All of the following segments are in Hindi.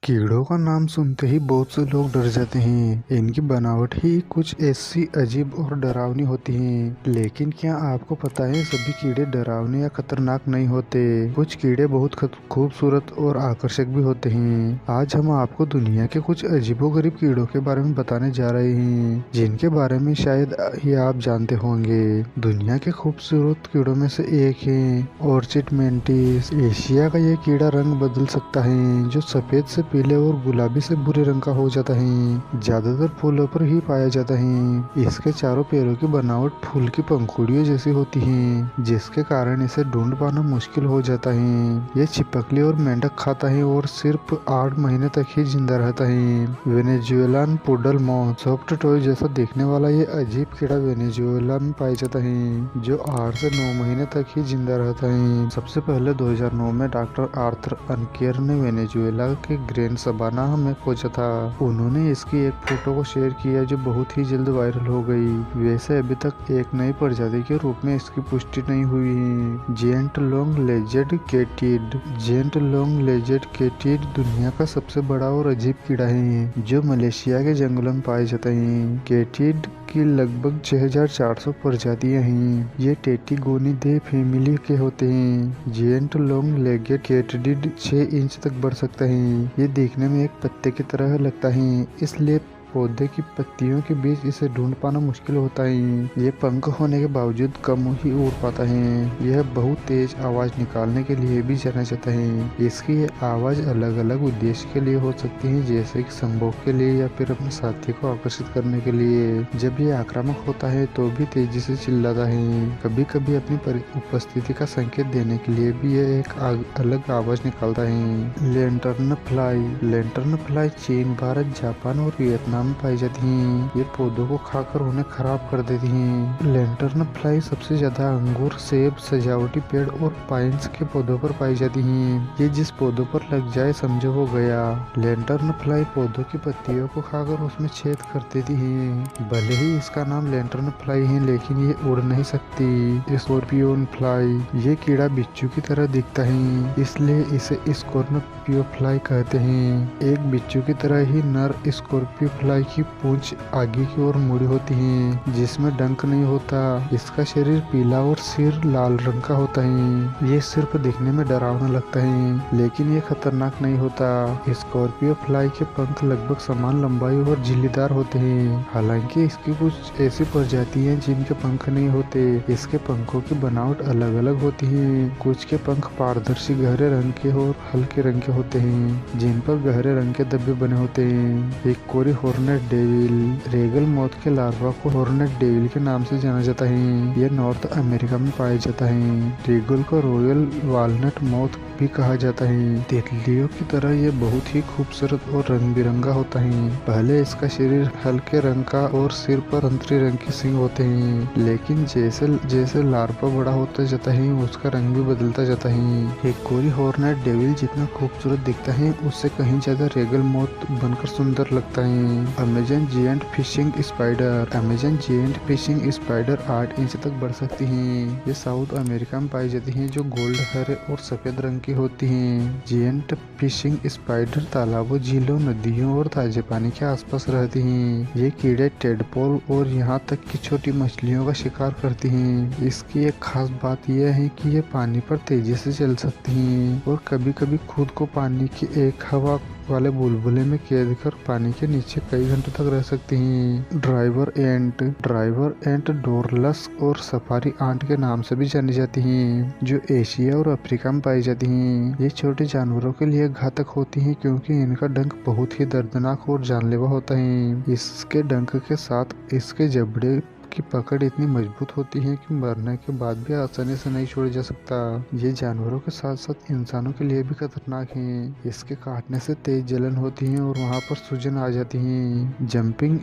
कीड़ों का नाम सुनते ही बहुत से लोग डर जाते हैं। इनकी बनावट ही कुछ ऐसी अजीब और डरावनी होती है। लेकिन क्या आपको पता है सभी कीड़े डरावने या खतरनाक नहीं होते। कुछ कीड़े बहुत खूबसूरत और आकर्षक भी होते हैं। आज हम आपको दुनिया के कुछ अजीबोगरीब कीड़ों के बारे में बताने जा रहे हैं, जिनके बारे में शायद ही आप जानते होंगे। दुनिया के खूबसूरत कीड़ों में से एक है ऑर्चिड मेंटिस। एशिया का यह कीड़ा रंग बदल सकता है, जो सफेद से पीले और गुलाबी से भूरे रंग का हो जाता है। ज्यादातर फूलों पर ही पाया जाता है। इसके चारों पैरों की बनावट फूल की पंखुड़ियों जैसी होती है, जिसके कारण इसे ढूंढ पाना मुश्किल हो जाता है। ये छिपकली और मेंढक खाता है और सिर्फ 8 महीने तक ही जिंदा रहता है। Venezuelan poodle moth soft toy जैसा दिखने वाला ये अजीब कीड़ा वेनेजुएला में पाया जाता है, जो 8 से 9 महीने तक ही जिंदा रहता है। सबसे पहले 2009 में डॉक्टर आर्थर अनकेर ने वेनेजुएला के ग्रेन सबाना में खोजा था। उन्होंने इसकी एक फोटो को शेयर किया जो बहुत ही जल्द वायरल हो गई। वैसे अभी तक एक नई प्रजाति के रूप में इसकी पुष्टि नहीं हुई है। Gent long लेजेड केटिड। जेंट लॉन्ग लेजेड केटिड दुनिया का सबसे बड़ा और अजीब कीड़ा है, जो मलेशिया के जंगलों में पाए जाते हैं। केटिड की लगभग 6400 प्रजातियां हैं। ये टेटिगोनिडे फैमिली के होते हैं। जेंट लॉन्ग लेगेड केटिड 6 इंच तक बढ़ सकता है। ये देखने में एक पत्ते की तरह लगता है, इसलिए पौधे की पत्तियों के बीच इसे ढूंढ पाना मुश्किल होता है। ये पंख होने के बावजूद कम ही उड़ पाता है। यह बहुत तेज आवाज निकालने के लिए भी जाना जाता है। इसकी आवाज अलग अलग उद्देश्य के लिए हो सकती है, जैसे कि संभोग के लिए या फिर अपने साथी को आकर्षित करने के लिए। जब ये आक्रामक होता है तो भी तेजी से चिल्लाता है। कभी कभी अपनी उपस्थिति का संकेत देने के लिए भी यह एक अलग आवाज निकालता है। Lantern fly. लैंटर्न फ्लाई चीन, भारत, जापान और वियतनाम में पाई जाती हैं। ये पौधों को खाकर उन्हें खराब कर देती हैं। लैंटर्न फ्लाई सबसे ज्यादा अंगूर, सेब, सजावटी पेड़ और पाइन्स के पौधों पर पाई जाती हैं। ये जिस पौधों पर लग जाए समझो हो गया। लैंटर्न फ्लाई पौधों की पत्तियों को खाकर उसमें छेद कर देती है। भले ही इसका नाम लैंटर्न फ्लाई है, लेकिन ये उड़ नहीं सकती। Scorpion fly. ये कीड़ा बिच्छू की तरह दिखता है, इसलिए इसे स्कॉर्पियो फ्लाई कहते हैं। एक बिच्छू की तरह ही नर स्कॉर्पियो फ्लाई की पूंछ आगे की ओर मुड़ी होती है, जिसमें डंक नहीं होता। इसका शरीर पीला और सिर लाल रंग का होता है। ये सिर्फ दिखने में डरावना लगता है, लेकिन ये खतरनाक नहीं होता। स्कॉर्पियो फ्लाई के पंख लगभग समान लंबाई और झिल्लीदार होते हैं। हालांकि इसकी कुछ ऐसी प्रजातियां हैं जिनके पंख नहीं होते। इसके पंखों की बनावट अलग अलग होती है। कुछ के पंख पारदर्शी गहरे रंग के और हल्के रंग के होते हैं, जिन पर गहरे रंग के धब्बे बने होते हैं। एक कोरी हॉर्नेट डेविल। रेगल मौत के लार्वा को हॉर्नेट डेविल के नाम से जाना जाता है। यह नॉर्थ अमेरिका में पाया जाता है। रेगल को रॉयल वालनट मौत भी कहा जाता है। तितलियों की तरह यह बहुत ही खूबसूरत और रंग बिरंगा होता है। पहले इसका शरीर हल्के रंग का और सिर पर संतरी रंग के सींग होते हैं, लेकिन जैसे जैसे लार्वा बड़ा होता जाता है उसका रंग भी बदलता जाता है। एक कोरी हॉर्नेट डेविल जितना खूबसूरत दिखता है, उससे कहीं ज्यादा रेगल मौत बनकर सुंदर लगता है। Amazon giant fishing spider. Amazon giant fishing spider 8 inch तक बढ़ सकती हैं। ये साउथ अमेरिका में पाई जाती हैं, जो गोल्ड, हरे और सफेद रंग की होती हैं। जिएंट फिशिंग स्पाइडर तालाबों, झीलों, नदियों और ताजे पानी के आसपास रहती हैं। ये कीड़े टेडपोल और यहाँ तक कि छोटी मछलियों का शिकार करती हैं। इसकी एक खास बात यह है कि ये पानी पर तेजी से चल सकती हैं और कभी कभी खुद को पानी की एक हवा वाले बुलबुले में कैद कर पानी के नीचे कई घंटों तक रह सकती हैं। ड्राइवर एंट। ड्राइवर एंट डोरलस और सफारी आंट के नाम से भी जानी जाती हैं, जो एशिया और अफ्रीका में पाई जाती हैं। ये छोटे जानवरों के लिए घातक होती हैं, क्योंकि इनका डंक बहुत ही दर्दनाक और जानलेवा होता है। इसके डंक के साथ इसके जबड़े की पकड़ इतनी मजबूत होती है कि मरने के बाद भी आसानी से नहीं छोड़ा जा सकता। ये जानवरों के साथ साथ इंसानों के लिए भी खतरनाक हैं। इसके काटने से तेज जलन होती है और वहाँ पर सूजन आ जाती है। Jumping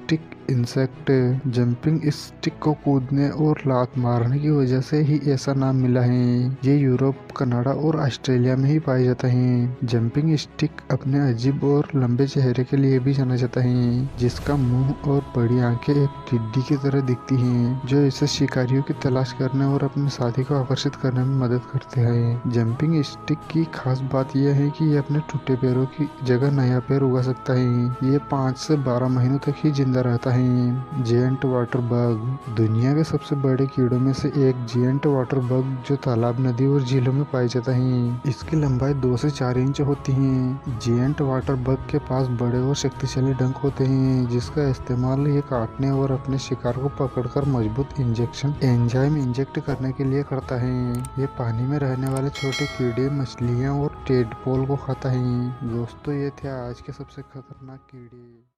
stick insect. Jumping stick को कूदने और लात मारने की वजह से ही ऐसा नाम मिला है। ये यूरोप, कनाडा और ऑस्ट्रेलिया में ही पाए जाते हैं। जंपिंग स्टिक अपने अजीब और लंबे चेहरे के लिए भी जाना जाता है, जिसका मुंह और बड़ी आंखें एक टिड्डी की तरह दिखती हैं, जो इसे शिकारियों की तलाश करने और अपने साथी को आकर्षित करने में मदद करते हैं। जंपिंग स्टिक की खास बात यह है कि ये अपने टूटे पैरों की जगह नया पैर उगा सकता है। ये 5 से 12 महीनों तक ही जिंदा रहता है। जेंट वाटर बग दुनिया के सबसे बड़े कीड़ों में से एक जेंट वाटर बग, जो तालाब, नदी और झीलों में पाए जाता है। इसकी लंबाई 2 से 4 इंच होती है। जेंट वाटर बग के पास बड़े और शक्तिशाली डंक होते हैं, जिसका इस्तेमाल ये काटने और अपने शिकार को पकड़कर मजबूत एंजाइम इंजेक्ट करने के लिए करता है। ये पानी में रहने वाले छोटे कीड़े, मछलियाँ और टेडपोल को खाता है। दोस्तों, ये थे आज के सबसे खतरनाक कीड़े।